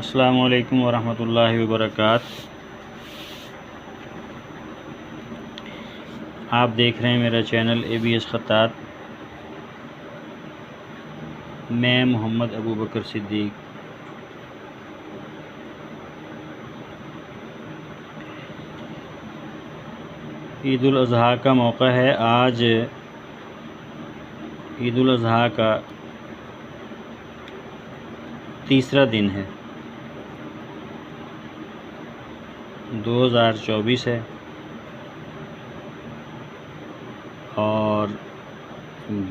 अस्सलामु अलैकुम वरहमतुल्लाहि वबरकात। आप देख रहे हैं मेरा चैनल ABS ख़त्तात। मैं मोहम्मद अबू बकर सिद्दीक। ईद उल अज़हा का मौका है। आज ईद उल अज़हा का तीसरा दिन है। 2024 है और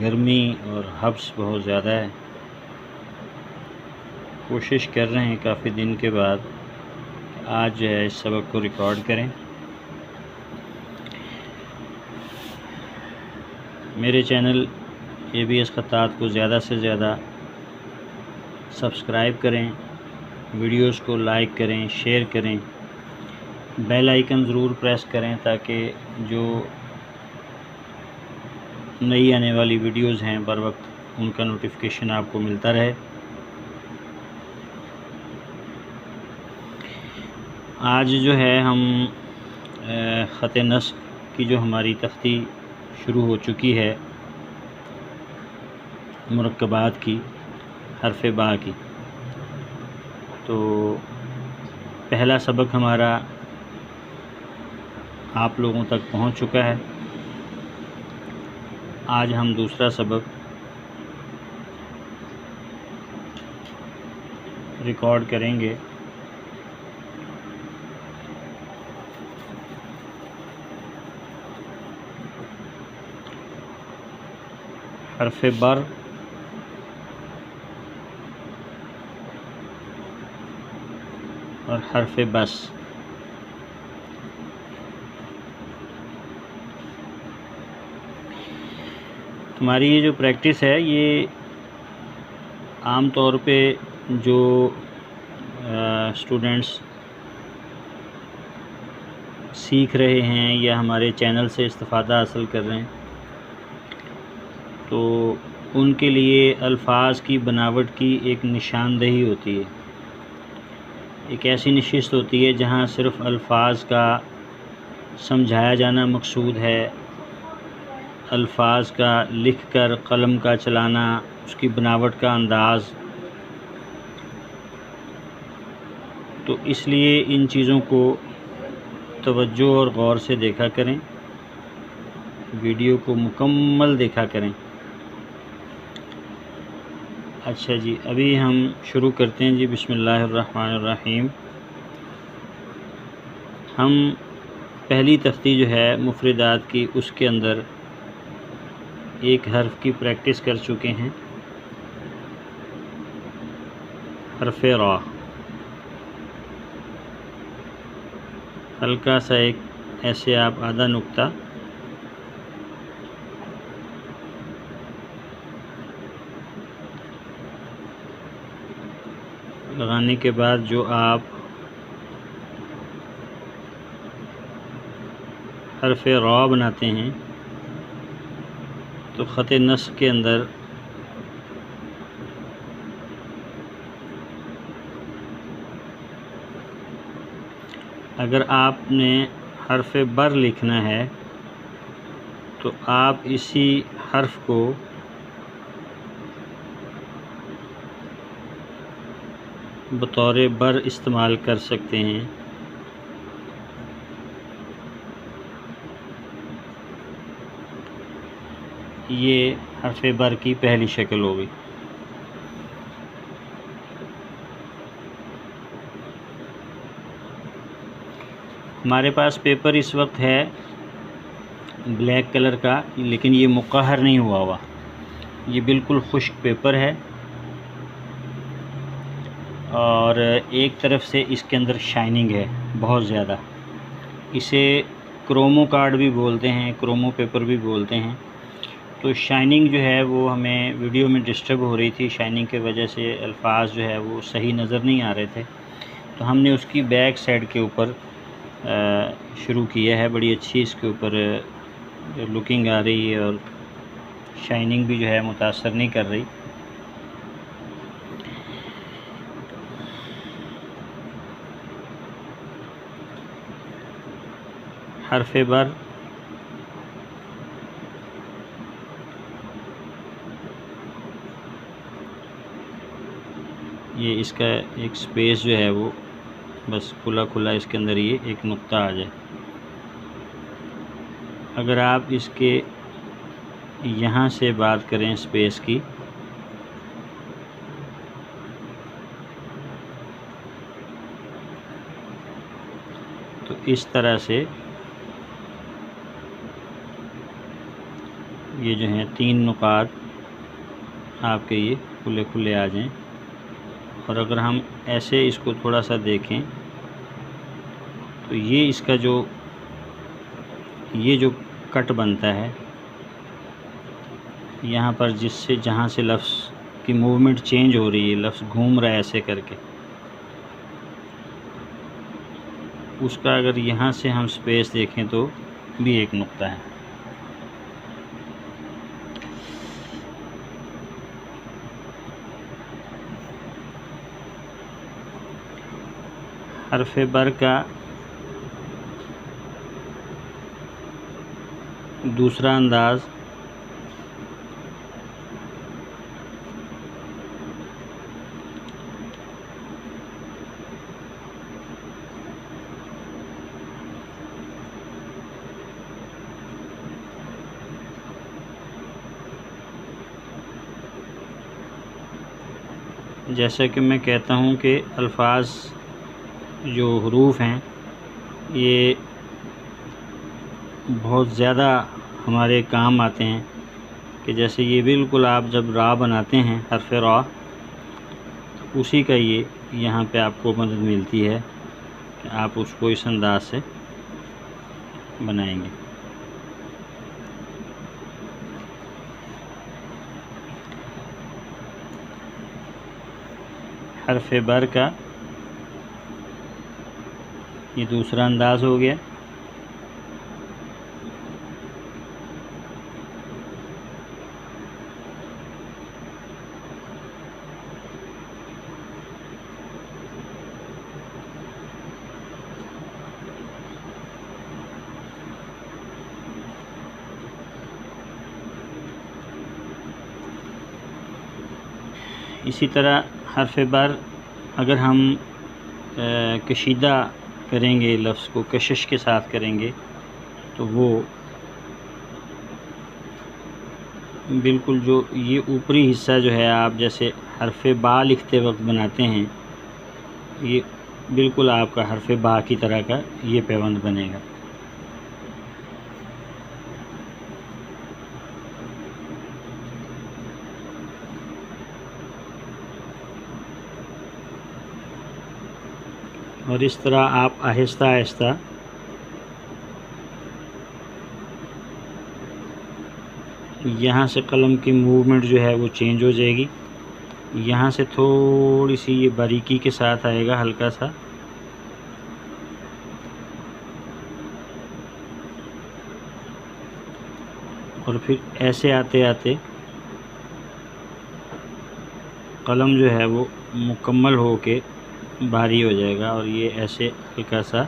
गर्मी और हब्स बहुत ज़्यादा है। कोशिश कर रहे हैं काफ़ी दिन के बाद आज जो है इस सबक को रिकॉर्ड करें। मेरे चैनल ABS ख़त्तात को ज़्यादा से ज़्यादा सब्सक्राइब करें, वीडियोस को लाइक करें, शेयर करें, बेल आइकन ज़रूर प्रेस करें ताकि जो नई आने वाली वीडियोस हैं बर वक्त उनका नोटिफिकेशन आपको मिलता रहे। आज जो है हम ख़त नस्ख की जो हमारी तख्ती शुरू हो चुकी है मुरक्कबात की, हरफ बा की, तो पहला सबक हमारा आप लोगों तक पहुंच चुका है। आज हम दूसरा सबक रिकॉर्ड करेंगे। हरफ बर और हरफ बस। हमारी ये जो प्रैक्टिस है ये आम तौर पे जो स्टूडेंट्स सीख रहे हैं या हमारे चैनल से इस्तिफ़ादा हासिल कर रहे हैं तो उनके लिए अल्फाज की बनावट की एक निशानदेही होती है। एक ऐसी नशिस्त होती है जहाँ सिर्फ़ अल्फाज का समझाया जाना मकसूद है, अल्फाज का लिख कर कलम का चलाना, उसकी बनावट का अंदाज़। तो इसलिए इन चीज़ों को तवज्जो और गौर से देखा करें, वीडियो को मुकम्मल देखा करें। अच्छा जी, अभी हम शुरू करते हैं जी। बिस्मिल्लाहिर्रहमानिर्रहीम। हम पहली तख्ती जो है मुफरदात की, उसके अंदर एक हर्फ की प्रैक्टिस कर चुके हैं, हरफ रा। हल्का सा एक ऐसे आप आधा नुक्ता लगाने के बाद जो आप हरफ रा बनाते हैं तो ख़त नस्ख के अंदर अगर आपने हरफ बर लिखना है तो आप इसी हर्फ को बतौर बर इस्तेमाल कर सकते हैं। ये हरफ बर की पहली शक्ल हो गई। हमारे पास पेपर इस वक्त है ब्लैक कलर का, लेकिन ये मुक़र्रर नहीं हुआ, ये बिल्कुल खुश्क पेपर है और एक तरफ से इसके अंदर शाइनिंग है बहुत ज़्यादा। इसे क्रोमो कार्ड भी बोलते हैं, क्रोमो पेपर भी बोलते हैं। तो शाइनिंग जो है वो हमें वीडियो में डिस्टर्ब हो रही थी, शाइनिंग की वजह से अल्फाज जो है वो सही नज़र नहीं आ रहे थे। तो हमने उसकी बैक साइड के ऊपर शुरू किया है। बड़ी अच्छी इसके ऊपर लुकिंग आ रही है और शाइनिंग भी जो है मुतासर नहीं कर रही। हरफ बर, ये इसका एक स्पेस जो है वो बस खुला खुला इसके अंदर ये एक नुक्ता आ जाए। अगर आप इसके यहाँ से बात करें स्पेस की, तो इस तरह से ये जो हैं 3 नुकात आपके ये खुले खुले आ जाएं। और अगर हम ऐसे इसको थोड़ा सा देखें तो ये इसका ये जो कट बनता है यहाँ पर, जिससे जहाँ से लफ्ज़ की मूवमेंट चेंज हो रही है, लफ्ज़ घूम रहा है ऐसे करके, उसका अगर यहाँ से हम स्पेस देखें तो भी एक नुक्ता है। हरफ बर का दूसरा अंदाज़ जैसा कि मैं कहता हूँ कि अल्फाज जो हरूफ हैं ये बहुत ज़्यादा हमारे काम आते हैं, कि जैसे ये बिल्कुल आप जब रा बनाते हैं हरफ रा, उसी का ये यहाँ पे आपको मदद मिलती है कि आप उसको इस अंदाज से बनाएंगे। हरफ बर का ये दूसरा अंदाज़ हो गया। इसी तरह हरफ बर अगर हम कशीदा करेंगे, लफ्ज़ को कशिश के साथ करेंगे, तो वो बिल्कुल जो ये ऊपरी हिस्सा जो है आप जैसे हरफ बा लिखते वक्त बनाते हैं, ये बिल्कुल आपका हरफ बा की तरह का ये पैबंद बनेगा। और इस तरह आप आहिस्ता आहिस्ता यहाँ से कलम की मूवमेंट जो है वो चेंज हो जाएगी। यहाँ से थोड़ी सी ये बारीकी के साथ आएगा हल्का सा, और फिर ऐसे आते आते कलम जो है वो मुकम्मल हो के भारी हो जाएगा, और ये ऐसे हल्का सा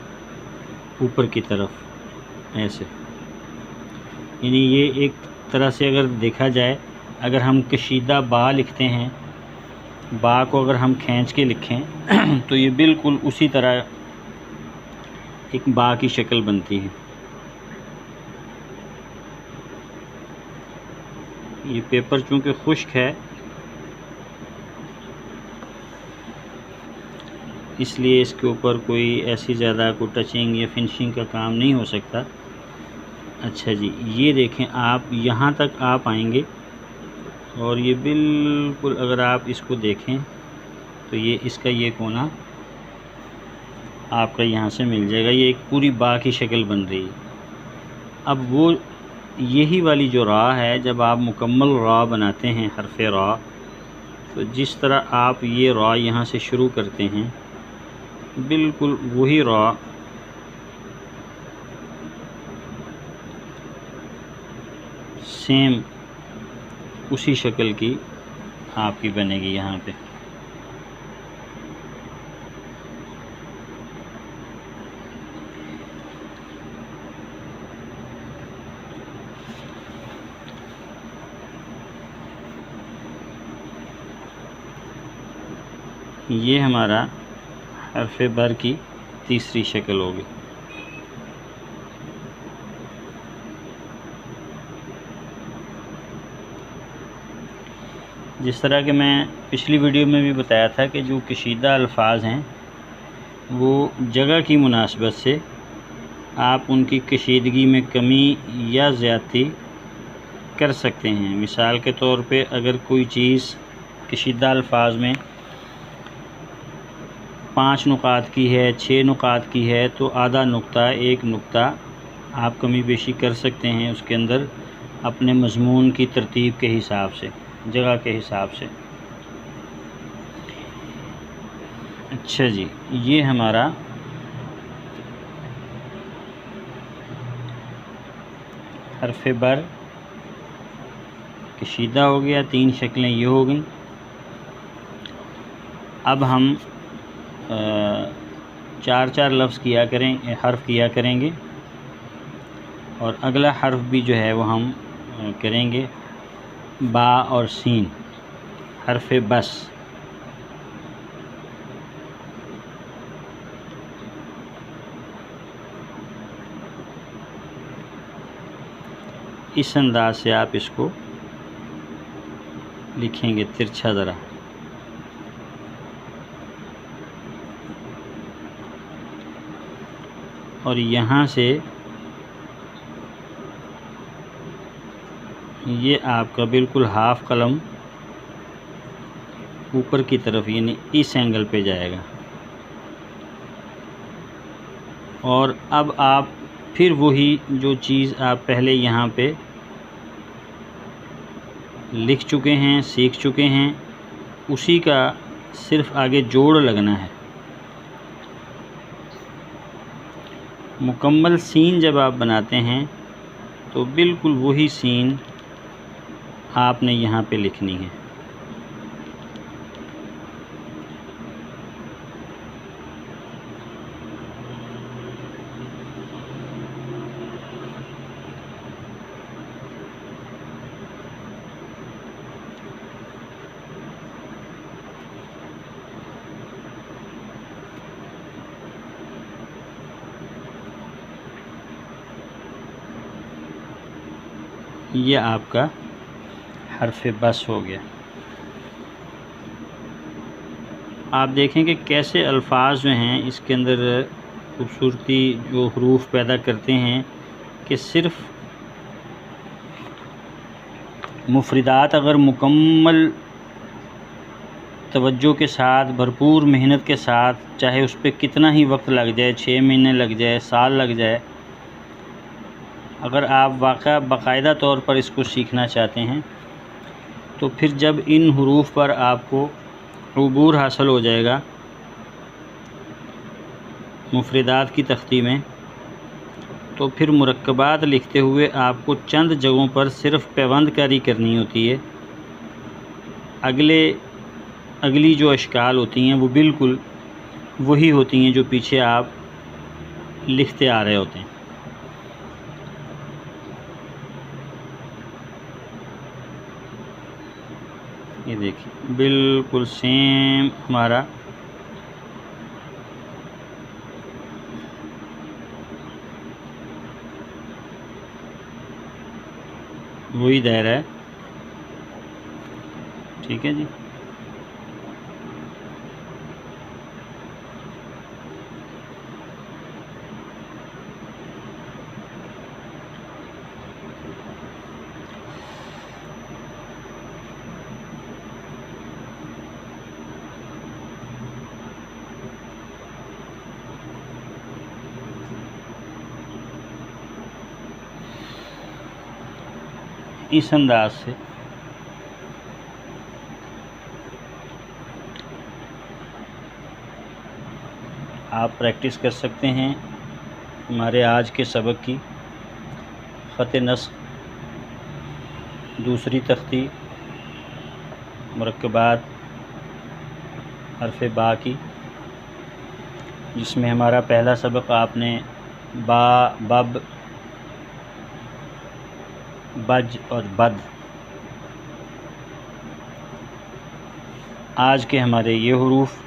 ऊपर की तरफ ऐसे, यानी ये एक तरह से अगर देखा जाए, अगर हम कशीदा बा लिखते हैं, बा को अगर हम खींच के लिखें तो ये बिल्कुल उसी तरह एक बा की शक्ल बनती है। ये पेपर चूँकि खुश्क है इसलिए इसके ऊपर कोई ऐसी ज़्यादा कोई टचिंग या फिनिशिंग का काम नहीं हो सकता। अच्छा जी, ये देखें आप यहाँ तक आप आएंगे और ये बिल्कुल अगर आप इसको देखें तो ये इसका ये कोना आपका यहाँ से मिल जाएगा, ये एक पूरी बा की शक्ल बन रही है। अब वो यही वाली जो रा है, जब आप मुकम्मल रा बनाते हैं हरफ रा, तो जिस तरह आप ये रा यहाँ से शुरू करते हैं, बिल्कुल वही रा सेम उसी शक्ल की आपकी बनेगी यहाँ पे। ये हमारा हर्फ बर की तीसरी शक्ल होगी। जिस तरह के मैं पिछली वीडियो में भी बताया था कि जो कशीदा अल्फाज हैं वो जगह की मुनासबत से आप उनकी कशीदगी में कमी या ज़्यादती कर सकते हैं। मिसाल के तौर पे अगर कोई चीज़ कशीदा अल्फाज में 5 नुकात की है, 6 नुकात की है, तो आधा नुक्ता, 1 नुक्ता आप कमी बेशी कर सकते हैं उसके अंदर अपने मज़मून की तरतीब के हिसाब से, जगह के हिसाब से। अच्छा जी, ये हमारा हर्फ बर कशीदा हो गया। 3 शक्लें ये हो गई। अब हम 4-4 लफ्ज़ किया करें, हर्फ किया करेंगे, और अगला हर्फ भी जो है वो हम करेंगे बा और सीन, हर्फ बस। इस अंदाज से आप इसको लिखेंगे तिरछा ज़रा। और यहाँ से ये आपका बिल्कुल हाफ कलम ऊपर की तरफ, यानी इस एंगल पे जाएगा। और अब आप फिर वही जो चीज़ आप पहले यहाँ पे लिख चुके हैं, सीख चुके हैं, उसी का सिर्फ आगे जोड़ लगना है। मुकम्मल सीन जब आप बनाते हैं तो बिल्कुल वही सीन आपने यहाँ पे लिखनी है। ये आपका हर्फ बस हो गया। आप देखें कि कैसे अल्फाज जो हैं इसके अंदर खूबसूरती जो हरूफ पैदा करते हैं कि सिर्फ़ मुफरिदात अगर मुकम्मल तवज्जो के साथ, भरपूर मेहनत के साथ, चाहे उस पर कितना ही वक्त लग जाए, 6 महीने लग जाए, साल लग जाए, अगर आप बाकायदा तौर पर इसको सीखना चाहते हैं तो फिर जब इन हरूफ पर आपको उबूर हासिल हो जाएगा मुफरिदात की तख्ती में, तो फिर मुरक्कबात लिखते हुए आपको चंद जगहों पर सिर्फ़ पैबंदकारी करनी होती है। अगली जो अशकाल होती हैं वो बिल्कुल वही होती हैं जो पीछे आप लिखते आ रहे होते हैं। ये देखिए बिल्कुल सेम हमारा वही दायरा है। ठीक है जी। इस अंदाज से आप प्रैक्टिस कर सकते हैं हमारे आज के सबक की। ख़त नस्ख, दूसरी तख्ती, मुरक्कबात हर्फ बा की, जिसमें हमारा पहला सबक आपने बा, बब, बज और बद। आज के हमारे ये हरूफ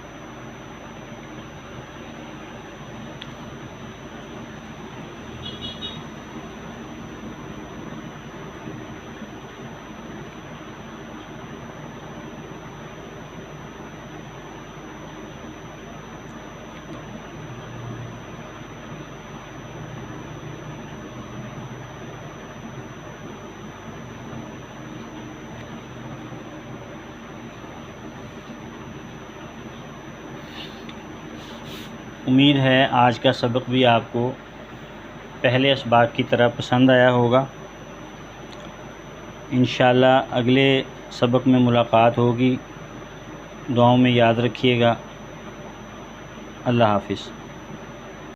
उम्मीद है आज का सबक भी आपको पहले असबाक की तरह पसंद आया होगा। इंशाअल्लाह अगले सबक में मुलाकात होगी। दुआओं में याद रखिएगा। अल्लाह हाफ़िज़।